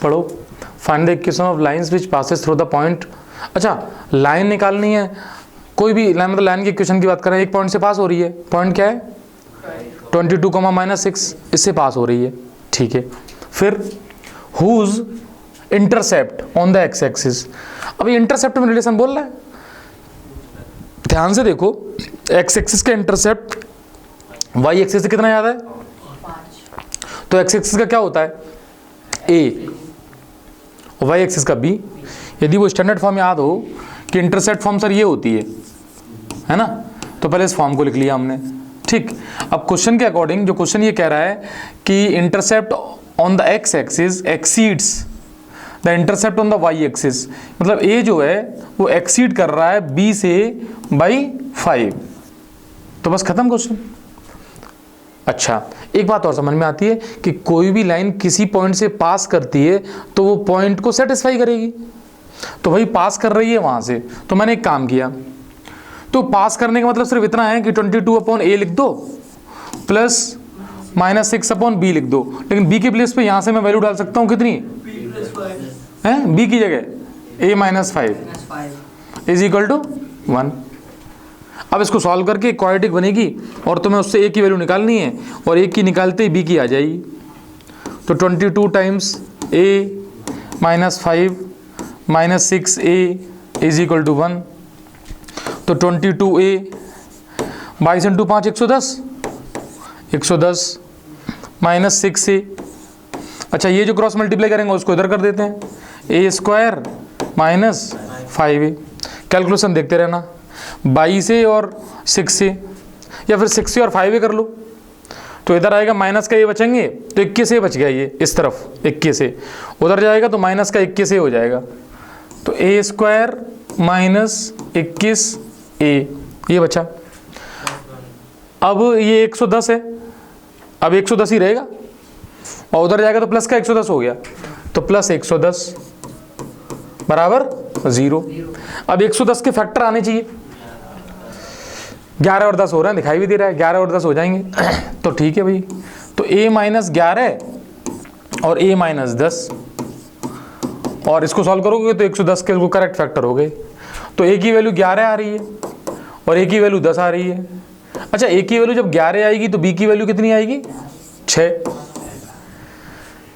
पढ़ो। Find the equation of lines which passes through the point. अच्छा, line निकालनी है, कोई भी लाइन, मतलब लाइन की इक्वेशन की बात करें, एक पॉइंट से पास हो रही है, पॉइंट क्या है 22, इससे पास हो रही है, ठीक है। फिर whose intercept on the x axis. अब ये इंटरसेप्ट में रिलेशन बोल रहा है, ध्यान से देखो, एक्स एक्सिस का इंटरसेप्ट वाई एक्सिस से कितना ज़्यादा है, 5। तो एक्स एक्सिस का क्या होता है ए, वाई एक्सिस का बी। यदि वो स्टैंडर्ड फॉर्म याद हो कि इंटरसेप्ट फॉर्म सर ये होती है ना, तो पहले इस फॉर्म को लिख लिया हमने, ठीक। अब क्वेश्चन के अकॉर्डिंग जो क्वेश्चन ये कह रहा है कि intercept on the x axis exceeds the intercept on the y axis, मतलब ए जो है वो एक्सीड कर रहा है बी से बाई 5, तो बस खत्म क्वेश्चन। अच्छा, एक बात और समझ में आती है कि कोई भी लाइन किसी पॉइंट से पास करती है तो वो पॉइंट को सेटिस्फाई करेगी, तो भाई पास कर रही है वहां से, तो मैंने एक काम किया, तो पास करने का मतलब सिर्फ इतना है कि 22/a लिख दो प्लस -6/b लिख दो, लेकिन b के प्लेस पे यहां से मैं वैल्यू डाल सकता हूं कितनी है, b की जगह a - 5 इज इक्वल टू 1। अब इसको सॉल्व करके क्वाड्रेटिक बनेगी और तुम्हें उससे a की वैल्यू निकालनी है, और a की निकालते ही b की आ जाएगी। तो 22 times a - 5 - 6a is equal to 1। तो 22a 22 × 5 110 माइनस 6a। अच्छा, ये जो क्रॉस मल्टीप्लाई करेंगे उसको इधर कर देते हैं, a² माइनस 5a। कैलकुलेशन देखते रहना, 22a और 6a, या फिर 6a और 5a कर लो, तो इधर आएगा माइनस का ये बचेंगे तो 21a बच गया, ये इस तरफ 21a, उधर जाएगा तो माइनस का 21a हो जाएगा, तो a² माइनस 21a ये बचा। अब ये 110 है, अब 110 ही रहेगा, और उधर जाएगा तो प्लस का 110 हो गया, तो प्लस 110 बराबर 0। अब 110 के फैक्टर आने चाहिए, 11 और 10 हो रहे हैं, दिखाई भी दे रहा है, 11 और 10 हो जाएंगे तो ठीक है भाई। तो a - 11 और a - 10, और इसको सॉल्व करोगे तो 110 के करेक्ट फैक्टर हो गए, तो a की वैल्यू 11 आ रही है और a की वैल्यू 10 आ रही है। अच्छा, a की वैल्यू जब 11 आएगी तो b की वैल्यू कितनी आएगी 6।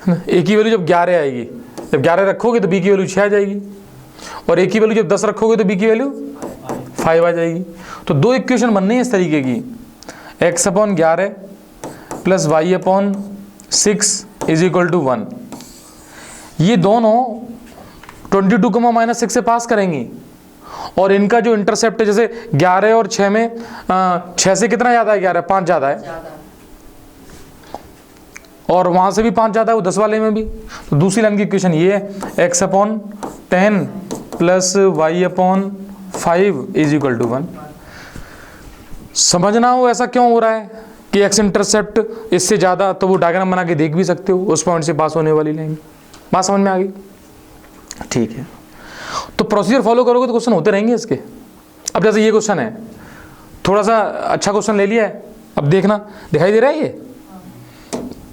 a की वैल्यू जब 11 आएगी, जब 11 रखोगे तो b की वैल्यू 6 आ जाएगी, और a की वैल्यू जब 10 रखोगे तो b की वैल्यू 5 आ जाएगी। तो दो इक्वेशन बननी है इस तरीके की, x/11 plus y/6 is equal to 1। ये दोनों 22, -6 से पास करेंगी, और इनका जो इंटरसेप्ट है, जैसे 11 और 6 में 6 से कितना ज़्यादा है, 11 5 ज़्यादा है, और वहाँ से भी 5 ज़्यादा है, वो 10 वाले में भी। तो दूसरी लाइन की इक्वेशन ये है, x/10 plus y/5 is equal to 1। समझना हो ऐसा क्यों हो रहा है कि एक्स इंटरसेप्ट इससे ज़्यादा, तो वो डायग्राम बना के देख भी सकते हो, उस पॉइंट से पास होने वाली लाइन। बात समझ में आ गई? ठीक है, तो प्रोसीजर फॉलो करोगे तो क्वेश्चन होते रहेंगे इसके। अब जैसे ये क्वेश्चन है, थोड़ा सा अच्छा क्वेश्चन ले लिया है, अब देखना, दिखाई दे रहा है ये,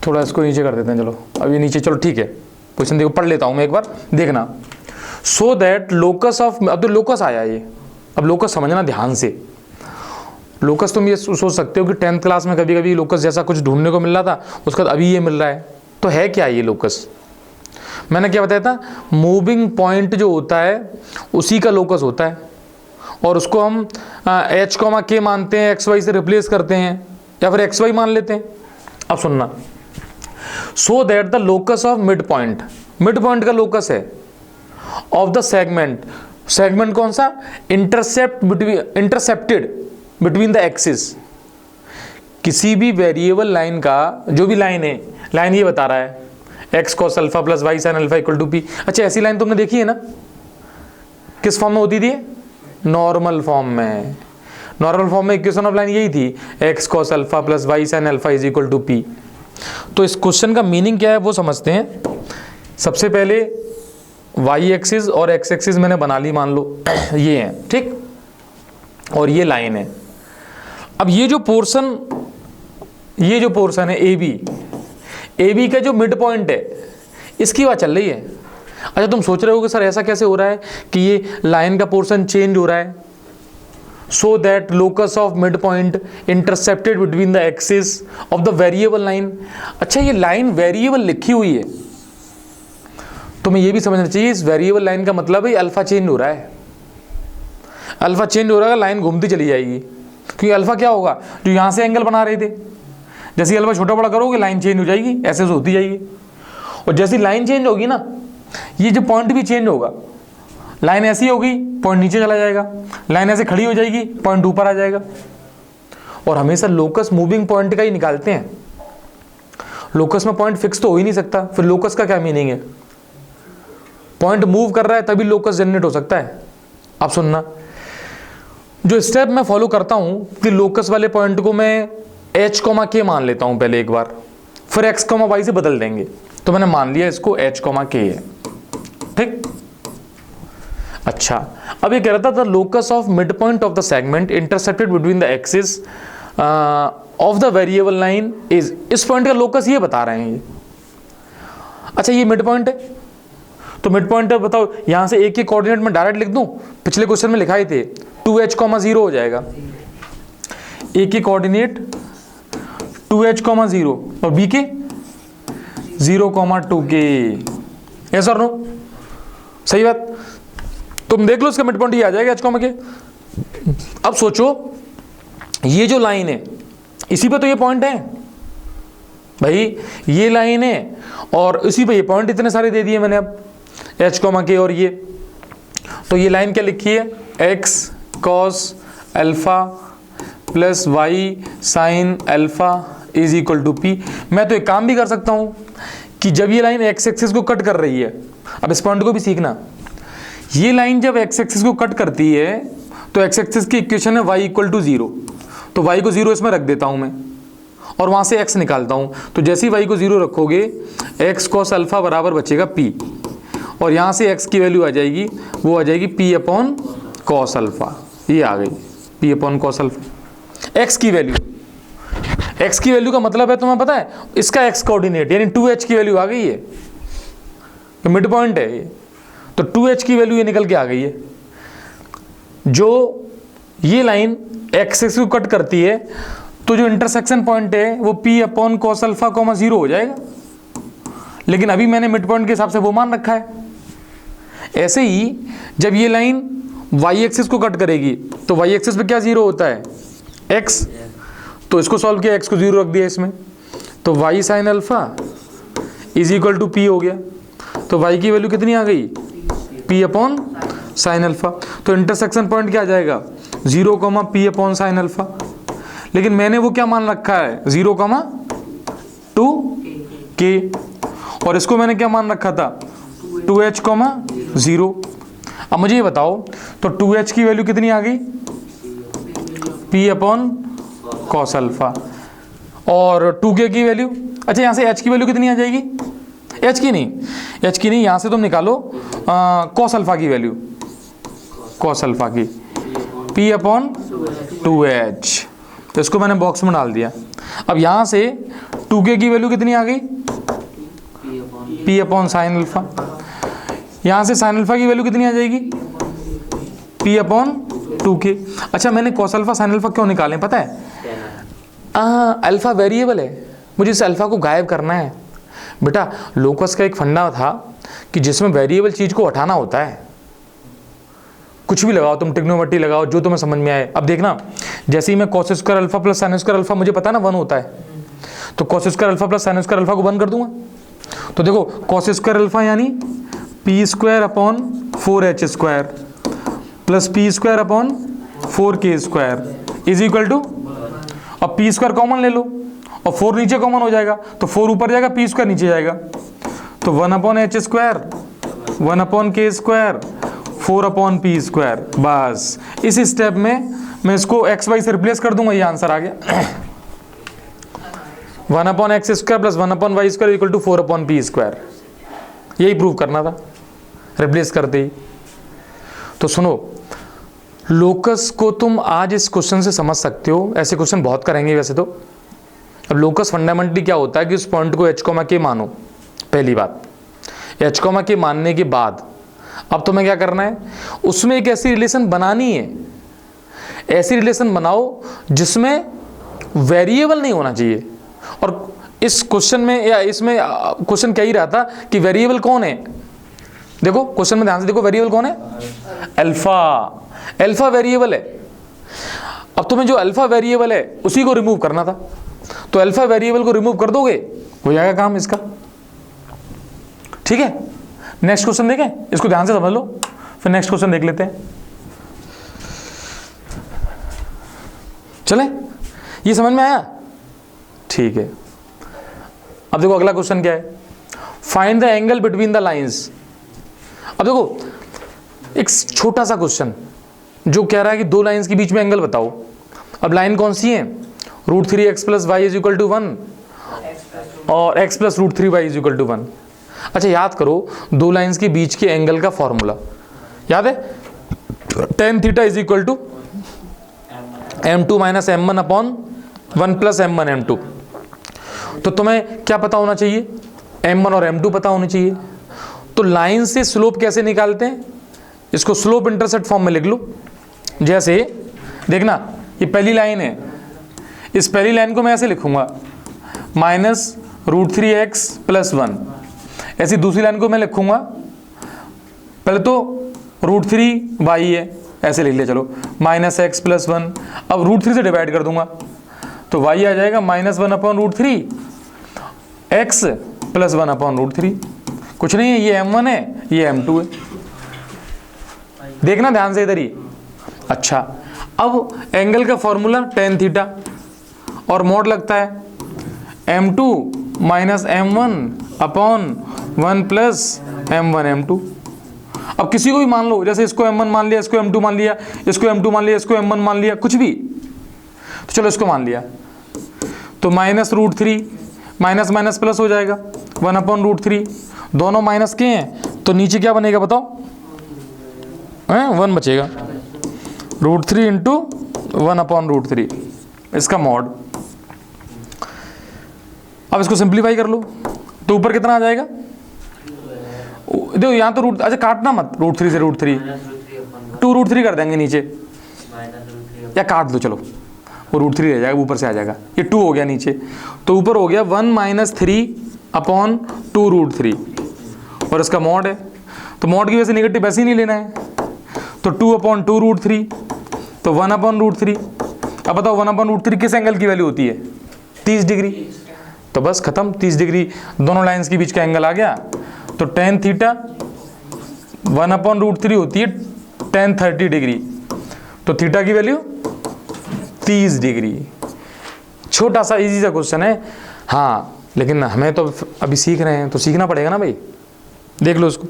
थोड़ा इसको नीचे कर देते हैं, चलो अब ये नीचे, चलो ठीक है, क्वेश्चन देखो, पढ़ लेता हूँ मैं एक बार, देखना। सो दैट लोकस ऑफ, अब तो लोकस आया ये, अब लोकस समझना ध्यान से। लोकस तुम ये सोच सकते हो कि 10th क्लास में कभी कभी लोकस जैसा कुछ ढूंढने को मिल रहा था, उसके बाद अभी ये मिल रहा है, तो है क्या ये लोकस? मैंने क्या बताया था, मूविंग पॉइंट जो होता है उसी का लोकस होता है, और उसको हम h, k मानते हैं, xy से रिप्लेस करते हैं, या फिर xy मान लेते हैं। अब सुनना, so that the locus of mid point, mid point का लोकस है ऑफ द सेगमेंट, सेगमेंट कौन सा, इंटरसेप्टेड बिटवीन द एक्सिस, किसी भी वेरिएबल लाइन का, जो भी लाइन है, लाइन ये बता रहा है x cos alpha plus y sin alpha equal to p। अच्छा, ऐसी लाइन तुमने देखी है ना, किस फॉर्म में होती थी, नॉर्मल फॉर्म में। नॉर्मल फॉर्म में इक्वेशन ऑफ लाइन यही थी, x cos alpha plus y sin alpha is equal to p। तो इस क्वेश्चन का मीनिंग क्या है वो समझते हैं। सबसे पहले y एक्सिस और x एक्सिस मैंने बना ली, मान लो ये है, ठीक, और ये लाइन है। अब ये जो पोर्शन है ए बी का जो मिड पॉइंट है, इसकी बात चल रही है। अच्छा तुम सोच रहे हो कि सर ऐसा कैसे हो रहा है कि ये लाइन का पोर्शन चेंज हो रहा है, so that locus of mid point intercepted between the axis of the variable line. अच्छा ये लाइन वेरिएबल लिखी हुई है, तुम्हें ये भी समझना चाहिए इस वेरिएबल लाइन का मतलब है अल्फा चेंज हो रहा है। अल्फा चेंज हो रहा है, लाइन घूमती चली जाएगी, क्योंकि अल्फा क्या होगा, जो यहाँ से एंगल बना रहे थे, जैसे अल्फा छोटा बड़ा करोगे लाइन चेंज हो जाएगी, ऐसे से होती जाएगी। और जैसी लाइन चेंज होगी ना, ये जो पॉइंट भी चेंज होगा, लाइन ऐसी होगी पॉइंट नीचे चला जाएगा, लाइन ऐसे खड़ी हो जाएगी पॉइंट ऊपर आ जाएगा। और हमेशा लोकस मूविंग पॉइंट का ही निकालते हैं, लोकस में पॉइंट फिक्स तो हो ही नहीं सकता, फिर लोकस का क्या मीनिंग है, पॉइंट मूव कर रहा है तभी लोकस जनरेट हो सकता है। अब सुनना, जो स्टेप मैं फॉलो करता हूं कि लोकस वाले पॉइंट को मैं h, k मान लेता हूं पहले एक बार, फिर x, y से बदल देंगे। तो मैंने मान लिया इसको h, k है, ठीक। अच्छा अब ये कह रहा था the locus of mid point of the segment intercepted between the axis of the variable line is, इस पॉइंट का लोकस ये बता रहे हैं ये। अच्छा ये मिड पॉइंट है, तो मिड पॉइंट बताओ यहां से एक के कोऑर्डिनेट में डायरेक्ट लिख दूं, पिछले क्वेश्चन में लिखा ही थे 2h, 0 हो जाएगा, एक के कोऑर्डिनेट 2h, 0 और b के 0, 2k, यस और नो, सही बात। तुम देख लो इसका मिड पॉइंट ये आ जाएगा h, k। अब सोचो ये जो लाइन है इसी पे तो ये पॉइंट है भाई, ये लाइन है और इसी पे ये पॉइंट इतने सारे दे दिए मैंने अब h, k और ये, तो ये लाइन क्या लिखी है, x cos alpha plus y sin alpha is equal to p। मैं तो एक काम भी कर सकता हूं कि जब ये लाइन x एक्सिस को कट कर रही है, अब इस पॉइंट को भी सीखना, ये लाइन जब x एक्सिस को कट करती है तो x एक्सिस की इक्वेशन है y इक्वल टू 0, तो y को 0 इसमें रख देता हूं मैं और वहां से x निकालता हूं। तो जैसे ही y को 0 रखोगे x cos अल्फा बराबर बचेगा p, और यहाँ से x की वैल्यू आ जाएगी, वो आ जाएगी p अपॉन cos अल्फा, ये आ गई p upon cos alpha. x की वैल्यू, x की वैल्यू का मतलब है तुम्हें पता है, इसका x कोऑर्डिनेट यानी 2h की वैल्यू आ गई है, तो मिड पॉइंट है ये, तो 2h की वैल्यू ये निकल के आ गई है। जो ये लाइन x एक्सिस को कट करती है तो जो इंटरसेक्शन पॉइंट है वो p अपॉन cos अल्फा, 0 हो जाएगा, लेकिन अभी मैंने मिड पॉइंट के हिसाब से वो मान रखा है। ऐसे ही जब ये लाइन y एक्सिस को कट करेगी तो y एक्सिस पे क्या 0 होता है, x, तो इसको सॉल्व किया, x को 0 रख दिया इसमें, तो y sin alpha is equal to p हो गया, तो y की वैल्यू कितनी आ गई, p अपॉन sin अल्फा। तो इंटरसेक्शन पॉइंट क्या आ जाएगा, 0, p अपॉन sin अल्फा, लेकिन मैंने वो क्या मान रखा है, 0, 2k, और इसको मैंने क्या मान रखा था, 2h, 0। अब मुझे ये बताओ तो 2h की वैल्यू कितनी आ गई, p अपॉन cos अल्फा, और 2k की वैल्यू, अच्छा यहाँ से h की वैल्यू कितनी आ जाएगी, h की नहीं, यहाँ से तुम निकालो cos अल्फा की वैल्यू, cos अल्फा की p अपॉन 2h, तो इसको मैंने बॉक्स में डाल दिया। अब यहाँ से 2k की वैल्यू कितनी आ गई, p अपॉन साइन अल्फा, यहाँ से साइन अल्फा की वैल्यू कितनी आ जाएगी, p अपॉन 2k। अच्छा मैंने cos अल्फा साइन अल्फा क्यों निकाले पता है, अल्फा वेरिएबल है, मुझे इस अल्फा को गायब करना है। बेटा लोकस का एक फंडा था कि जिसमें वेरिएबल चीज को हटाना होता है, कुछ भी लगाओ तुम, ट्रिग्नोमेट्री लगाओ, जो तुम्हें समझ में आए। अब देखना, जैसे ही मैं cos square alpha plus sine square alpha, मुझे पता ना 1 होता है, तो cos square alpha plus sine square alpha को 1 कर दूंगा, तो देखो cos स्क्वायर अल्फा यानी p square upon 4h square plus p square upon 4k square is equal to, अब p स्क्वायर कॉमन ले लो और 4 नीचे कॉमन हो जाएगा, तो 4 ऊपर जाएगा, p स्क्वायर नीचे जाएगा, तो 1 upon h square, 1 upon k square, 4 upon p square. बस इस स्टेप में मैं इसको x y से रिप्लेस कर दूंगा, ये आंसर आ गया 1 upon x square plus 1 upon y square equal to 4 upon p square, यही प्रूव करना था रिप्लेस करते ही। तो सुनो, लोकस को तुम आज इस क्वेश्चन से समझ सकते हो, ऐसे क्वेश्चन बहुत करेंगे वैसे तो। अब लोकस फंडामेंटली क्या होता है कि उस पॉइंट को h, k मानो, पहली बात। एच कॉमा के मानने के बाद अब तुम्हें क्या करना है, उसमें एक ऐसी रिलेशन बनानी है, ऐसी रिलेशन बनाओ जिसमें वेरिएबल नहीं होना चाहिए। और इस क्वेश्चन में या इसमें क्वेश्चन क्या ही रहा था कि वेरिएबल कौन है, देखो क्वेश्चन में ध्यान से देखो, वेरिएबल कौन है, अल्फा, अल्फा वेरिएबल है। अब तुम्हें जो अल्फा वेरिएबल है उसी को रिमूव करना था, तो अल्फा वेरिएबल को रिमूव कर दोगे हो जाएगा काम इसका, ठीक है। नेक्स्ट क्वेश्चन देखें, इसको ध्यान से समझ लो, फिर नेक्स्ट क्वेश्चन देख लेते हैं। चले, ये समझ में आया, ठीक है। अब देखो अगला क्वेश्चन क्या है, find the angle between the lines. अब देखो एक छोटा सा क्वेश्चन जो कह रहा है कि दो लाइंस के बीच में एंगल बताओ। अब लाइन कौन सी है, √3x + y = 1 और x + √3y = 1। अच्छा याद करो दो लाइंस के बीच के एंगल का फॉर्मूला याद है, tan θ = m2 - m1/1 + m1 m2। तो तुम्हें क्या पता होना चाहिए, m1 और m2 पता होने चाहिए। तो लाइन से स्लोप कैसे निकालते हैं, इसको स्लोप इंटरसेप्ट फॉर्म में लिख लो। जैसे देखना ये पहली लाइन है, इस पहली लाइन को मैं ऐसे लिखूंगा -√3x + 1। ऐसी दूसरी लाइन को मैं लिखूंगा, पहले तो √3y है, ऐसे लिख लिया चलो, -x + 1। अब √3 से डिवाइड कर दूंगा तो y आ जाएगा -1/√3 x + 1/√3। कुछ नहीं है, ये m1 है ये m2 है, देखना ध्यान से इधर ही। अच्छा अब एंगल का फॉर्मूला tan θ और मोड लगता है m2 - m1/1 + m1 m2। अब किसी को भी मान लो, जैसे इसको m1 मान लिया, इसको m2 मान लिया, इसको m2 मान लिया, इसको m1 मान लिया, कुछ भी, तो चलो इसको मान लिया तो -√3 माइनस माइनस प्लस हो जाएगा 1/√3, दोनों माइनस के हैं तो नीचे क्या बनेगा बताओ, 1 बचेगा, √3 × 1/√3 इसका मॉड। अब इसको सिंप्लीफाई कर लो तो ऊपर कितना आ जाएगा, देखो यहाँ तो अच्छा काटना मत, √3 से √3 2√3 कर देंगे नीचे, या काट दो चलो, वो √3 रह जाएगा, ऊपर से आ जाएगा, ये 2 हो गया नीचे, तो ऊपर हो गया 1 - 3/2√3 और इसका मॉड है, तो मॉड की वजह से नेगेटिव वैसे ही नहीं लेना है, तो 2/2√3 तो 1/√3। अब बताओ 1/√3 किस एंगल की वैल्यू होती है, 30 डिग्री, तो बस खत्म, 30 डिग्री दोनों लाइंस के बीच का एंगल आ गया। तो tan θ 1/√3 होती है tan 30 डिग्री, तो थीटा की वैल्यू 30 डिग्री। छोटा सा इजी सा क्वेश्चन है, हाँ, लेकिन हमें तो अभी सीख रहे हैं तो सीखना पड़ेगा ना भाई, देख लो इसको,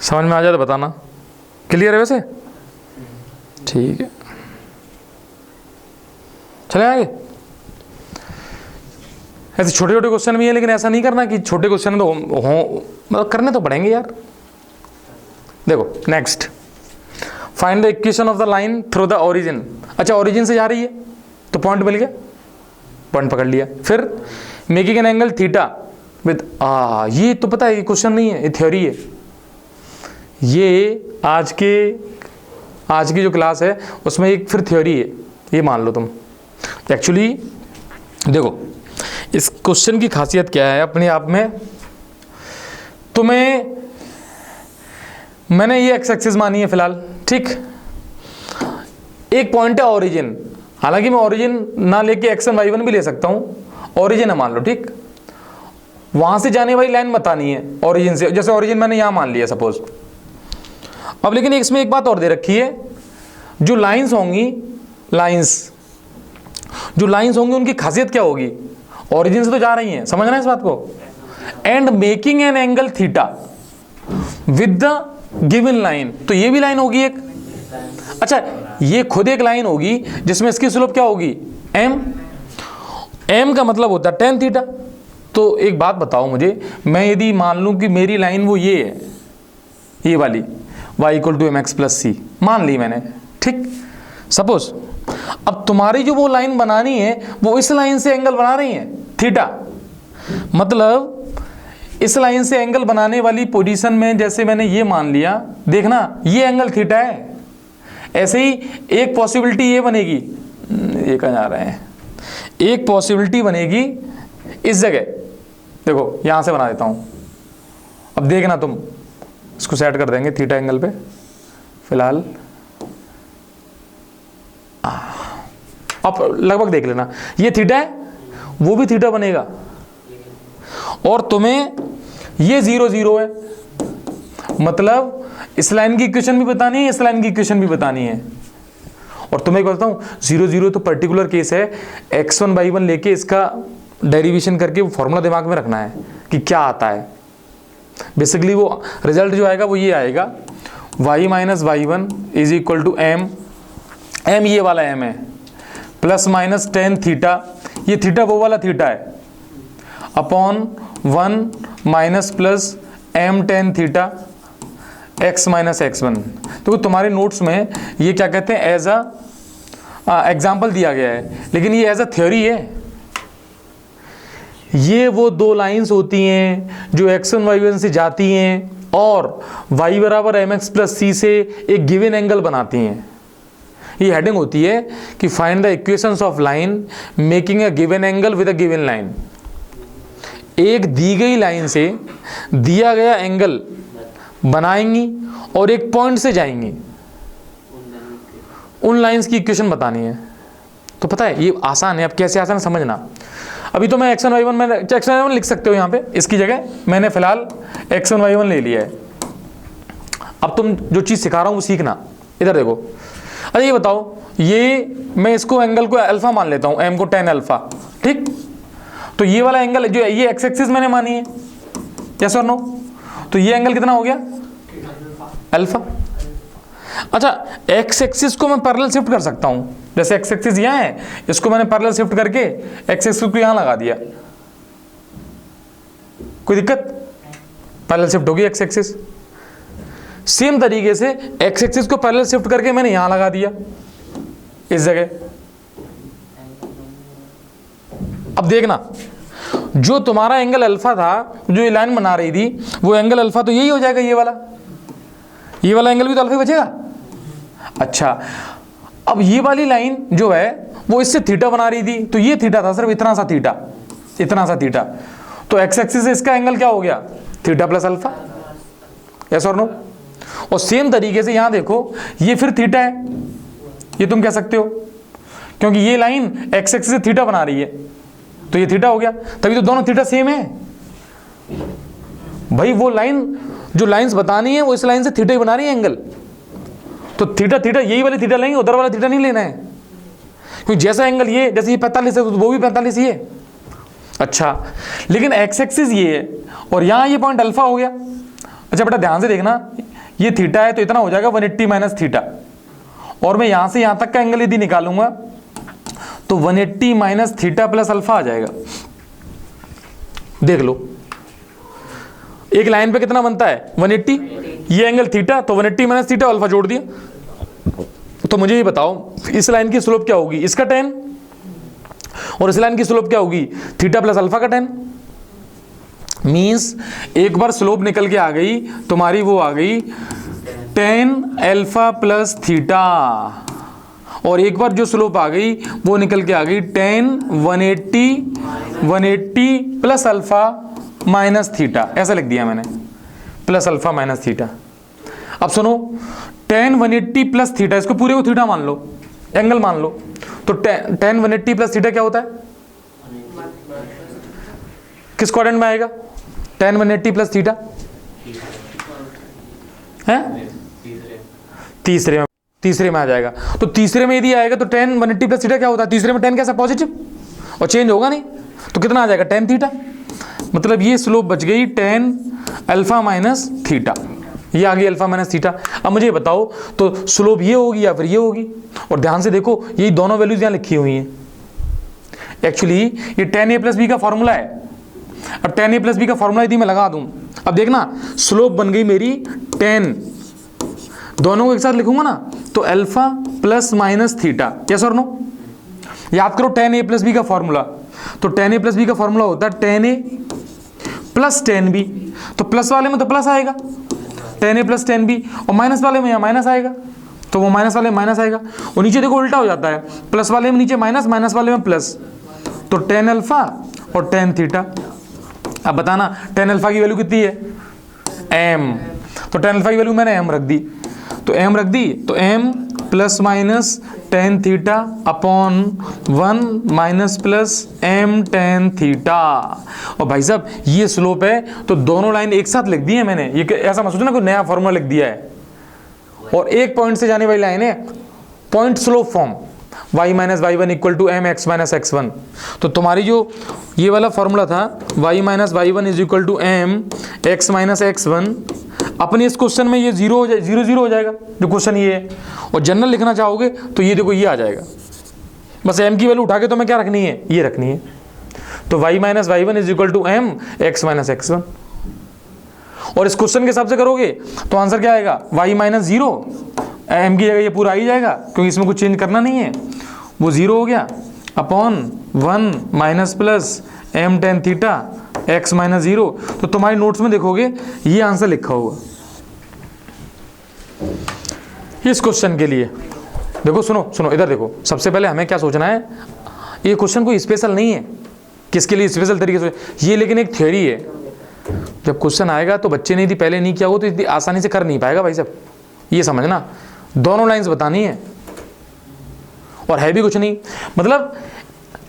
समझ में आ जाए तो बताना, क्लियर है वैसे, ठीक है, चले आगे। ऐसे छोटे छोटे क्वेश्चन भी है, लेकिन ऐसा नहीं करना कि छोटे क्वेश्चन तो हो मतलब करने तो पड़ेंगे यार। देखो next, find the equation of the line through the origin. अच्छा ओरिजिन से जा रही है तो पॉइंट मिल गया, पॉइंट पकड़ लिया, फिर making an angle theta with, ये तो पता है ये क्वेश्चन नहीं है, ये थ्योरी है, ये आज की जो क्लास है उसमें एक फिर थ्योरी है, ये मान लो तुम। एक्चुअली देखो इस क्वेश्चन की खासियत क्या है अपने आप में, तुम्हें मैंने ये एक्स एक्सिस मानी है फिलहाल, ठीक, एक पॉइंट है ओरिजिन, हालांकि मैं ओरिजिन ना लेके x1 y1 भी ले सकता हूं, ओरिजिन है मान लो, ठीक, वहां से जाने वाली लाइन बतानी है ओरिजिन से, जैसे ओरिजिन मैंने यहां मान लिया सपोज। अब लेकिन इसमें एक बात और दे रखी है, जो लाइंस होंगी उनकी खासियत क्या होगी, ओरिजिन से तो जा रही हैं, समझना है इस बात को, and making an angle theta with the given line, तो ये भी लाइन होगी एक, अच्छा ये खुद एक लाइन होगी जिसमें इसकी स्लोप क्या होगी m का मतलब होता है tan थीटा। तो एक बात बताओ मुझे, मैं यदि मान लूं कि मेरी लाइन वो ये है, ये वाली y = mx + c मान ली मैंने, ठीक, सपोज, अब तुम्हारी जो वो लाइन बनानी है वो इस लाइन से एंगल बना रही है थीटा, मतलब इस लाइन से एंगल बनाने वाली पोजीशन में जैसे मैंने ये मान लिया, देखना ये एंगल थीटा है, ऐसे ही एक पॉसिबिलिटी ये बनेगी, ये कहाँ जा रहे हैं, एक पॉसिबिलिटी बनेगी इस जगह, देखो यहां से बना देता हूं, अब देखना तुम, इसको सेट कर देंगे थीटा एंगल पे फिलहाल, अब लगभग देख लेना, ये थीटा है, वो भी थीटा बनेगा, और तुम्हें ये 0 0 है, मतलब इस लाइन की इक्वेशन भी बतानी है, इस लाइन की इक्वेशन भी बतानी है। और तुम्हें एक बताऊं, 0 0 तो पर्टिकुलर केस है, x1 y1 लेके इसका डेरिवेशन करके वो फॉर्मूला दिमाग में रखना है कि क्या आता है। बेसिकली वो रिजल्ट जो आएगा वो ये आएगा, y minus y1 is equal to m ये वाला m है, प्लस माइनस टेन थीटा, ये थीटा वो वाला थीटा है, upon 1 minus plus m tan theta x minus x1। तो तुम्हारे नोट्स में ये क्या कहते हैं, एज अ एग्जाम्पल दिया गया है, लेकिन ये एज अ थ्योरी है। ये वो दो लाइंस होती हैं जो x1 y1 से जाती हैं और y बराबर mx प्लस c से एक गिवन एंगल बनाती हैं। ये हेडिंग होती है कि find the equations of line making a given angle with a given line. एक दी गई लाइन से दिया गया एंगल बनाएंगी और एक पॉइंट से जाएंगी, उन लाइंस की इक्वेशन बतानी है। तो पता है ये आसान है, अब कैसे आसान समझना। अभी तो मैं x1 y1 में x1 y1 लिख सकते हो यहाँ पे, इसकी जगह मैंने फिलहाल x1 y1 ले लिया है। अब तुम जो चीज़ सिखा रहा हूँ वो सीखना। इधर देखो, अच्छा ये बताओ, ये मैं इसको एंगल को अल्फा मान लेता हूँ, m को tan अल्फा, ठीक। तो ये वाला एंगल जो है ये x एक्सिस मैंने मानी है, यस और नो। तो ये एंगल कितना हो गया, अल्फा। अच्छा x एक्सिस को मैं पैरेलल शिफ्ट कर सकता हूँ, जैसे x एक्सिस यहाँ है, इसको मैंने पैरेलल शिफ्ट करके x एक्सिस को यहाँ लगा दिया, कोई दिक्कत, पैरेलल शिफ्ट होगी x एक्सिस। सेम तरीके से x एक्सिस को पैरेलल शिफ्ट करके मैंने यहाँ लगा दिया इस जगह। अब देखना, जो तुम्हारा एंगल अल्फा था, जो ये लाइन बना रही थी, वो एंगल अल्फा तो यही हो जाएगा, ये वाला एंगल भी तो अल्फा ही बचेगा। अच्छा अब ये वाली लाइन जो है वो इससे थीटा बना रही थी, तो ये थीटा था सिर्फ इतना सा थीटा, तो एक्स एक्सिस से इसका एंगल क्या हो गया, थीटा प्लस अल्फा, यस और नो। और सेम तरीके से यहां देखो, ये फिर थीटा है, ये तुम कह सकते हो, क्योंकि ये लाइन एक्स एक्सिस से थीटा बना रही है, तो ये थीटा हो गया, तभी तो दोनों थीटा सेम है भाई। वो लाइन जो लाइंस बतानी है वो इस लाइन से थीटा ही बना रही है एंगल, तो थीटा थीटा यही वाली थीटा लेंगे, उधर वाला थीटा नहीं लेना है, क्योंकि जैसा एंगल ये, जैसे ये 45 है तो वो भी 45 ही है। अच्छा लेकिन एक्स एक्सिस ये है और यहाँ ये पॉइंट अल्फा हो गया। अच्छा बेटा ध्यान से देखना, ये थीटा है तो इतना हो जाएगा 180 माइनस थीटा, और मैं यहाँ से यहाँ तक का एंगल यदि निकालूंगा तो 180 माइनस थीटा प्लस अल्फा आ जाएगा। देख लो एक लाइन पे कितना बनता है 180, ये एंगल थीटा, तो 180 माइनस थीटा अल्फा जोड़ दिया। तो मुझे ये बताओ इस लाइन की स्लोप क्या होगी, इसका tan, और इस लाइन की स्लोप क्या होगी, थीटा प्लस अल्फा का tan। मींस एक बार स्लोप निकल के आ गई तुम्हारी, वो आ गई tan अल्फा प्लस थीटा, और एक बार जो स्लोप आ गई वो निकल के आ गई tan 180 plus alpha minus theta, ऐसा लिख दिया मैंने, प्लस अल्फा माइनस थीटा। अब सुनो, tan 180 प्लस थीटा, इसको पूरे को थीटा मान लो, एंगल मान लो, तो tan 180 प्लस थीटा क्या होता है, किस क्वाड्रेंट में आएगा tan 180 प्लस थीटा है, तीसरे में आ जाएगा। तो तीसरे में यदि आएगा तो tan 180 प्लस थीटा क्या होता है, तीसरे में tan कैसा, पॉजिटिव, और चेंज होगा नहीं, तो कितना आ जाएगा tan थीटा। मतलब ये स्लोप बच गई tan अल्फा माइनस थीटा, ये आ गई अल्फा माइनस थीटा। अब मुझे बताओ तो स्लोप ये होगी या फिर ये होगी, और ध्यान से देखो ये दोनों वैल्यूज यहाँ लिखी हुई हैं। एक्चुअली ये tan a प्लस बी का फॉर्मूला है, अब tan a प्लस बी का फॉर्मूला यदि मैं लगा दूं, अब देखना स्लोप बन गई मेरी tan, दोनों को एक साथ लिखूंगा ना तो alpha plus minus theta, yes और नो। याद करो tan a प्लस बी का फॉर्मूला, तो tan a प्लस बी का फॉर्मूला होता है tan a plus tan b, तो प्लस वाले में तो प्लस आएगा tan a plus tan b, और माइनस वाले में यहाँ माइनस आएगा, तो वो माइनस वाले में माइनस आएगा, और नीचे देखो उल्टा हो जाता है, प्लस वाले में नीचे माइनस, माइनस वाले में प्लस, तो tan अल्फा और tan थीटा। अब बताना tan अल्फा की वैल्यू कितनी है m, तो tan अल्फा की वैल्यू मैंने m रख दी, तो m रख दी, तो m plus minus tan theta upon 1 minus plus m tan theta. और भाई साहब ये स्लोप है, तो दोनों लाइन एक साथ लिख दी है मैंने, ये ऐसा मत सोचना कोई नया फॉर्मूला लिख दिया है, और एक पॉइंट से जाने वाली लाइन है point slope form, y minus y one equal to m x minus x one. तो तुम्हारी जो ये वाला फॉर्मूला था y minus y one is equal to m x minus x one, अपने इस क्वेश्चन में ये जीरो हो जाएगा जो क्वेश्चन ये है, और जनरल लिखना चाहोगे तो ये देखो ये आ जाएगा, बस m की वैल्यू उठा के तो मैं क्या रखनी है, ये रखनी है, तो y minus y one is equal to m x minus x one. और इस क्वेश्चन के हिसाब से करोगे तो आंसर क्या आएगा, y माइनस जीरो, एम की जगह ये पूरा आ ही जाएगा क्योंकि इसमें कुछ चेंज करना नहीं है, वो जीरो हो गया, upon 1 minus plus m tan theta x minus zero. तो तुम्हारी नोट्स में देखोगे ये आंसर लिखा होगा इस क्वेश्चन के लिए। देखो सुनो इधर देखो, सबसे पहले हमें क्या सोचना है, ये क्वेश्चन कोई स्पेशल नहीं है, किसके लिए स्पेशल तरीके से, ये लेकिन एक थ्योरी है, जब क्वेश्चन आएगा तो बच्चे ने यदि पहले नहीं किया हो तो इतनी आसानी से कर नहीं पाएगा भाई साहब, ये समझना, दोनों लाइंस बतानी है, और है भी कुछ नहीं, मतलब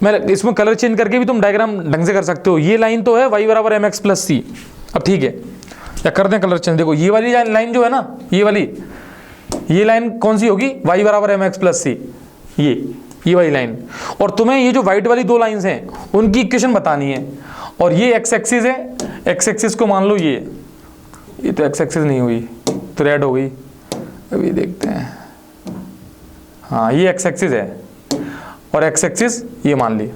मैं इसमें कलर चेंज करके भी तुम डायग्राम ढंग से कर सकते हो। ये लाइन तो है y बराबर एम एक्स प्लस सी, अब ठीक है या कर दें कलर चेंज, देखो ये वाली लाइन जो है ना, ये लाइन कौन सी होगी, y बराबर एम एक्स प्लस सी, ये वाली लाइन, और तुम्हें ये जो व्हाइट वाली दो लाइंस हैं उनकी इक्वेशन बतानी है, और ये एक्स एक्सिस है, एक्स एक्सिस को मान लो ये तो एक्स एक्सिस नहीं हुई तो रेड हो गई, अभी देखते हैं, हाँ ये एक्स एक्सिस है और एक्स एक्सिस ये मान ली,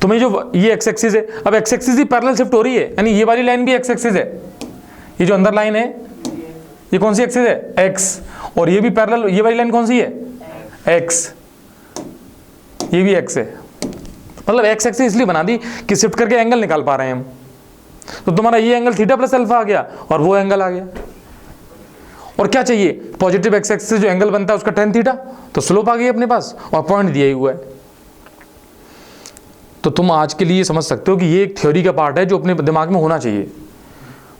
तुम्हें जो ये एक्स एक्सिस है, अब एक्स एक्सिस ही पैरेलल शिफ्ट हो रही है, यानी ये वाली लाइन भी एक्स एक्सिस है, ये जो अंदर लाइन है ये कौन सी एक्सिस है, एक्स, और ये भी पैरेलल, ये वाली लाइन कौन सी है, एक्स, ये भी एक्स है, मतलब एक्स एक्सिस इसलिए बना दी कि शिफ्ट करके एंगल निकाल पा रहे हैं हम, तो तुम्हारा ये एंगल थीटा प्लस अल्फा आ गया और वो एंगल आ गया, और क्या चाहिए, पॉजिटिव एक्स एक्सिस से जो एंगल बनता है उसका tan थीटा, तो स्लोप आ गई अपने पास और पॉइंट दिया ही हुआ है। तो तुम आज के लिए समझ सकते हो कि ये एक थ्योरी का पार्ट है जो अपने दिमाग में होना चाहिए,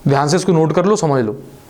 ध्यान से इसको नोट कर लो, समझ लो।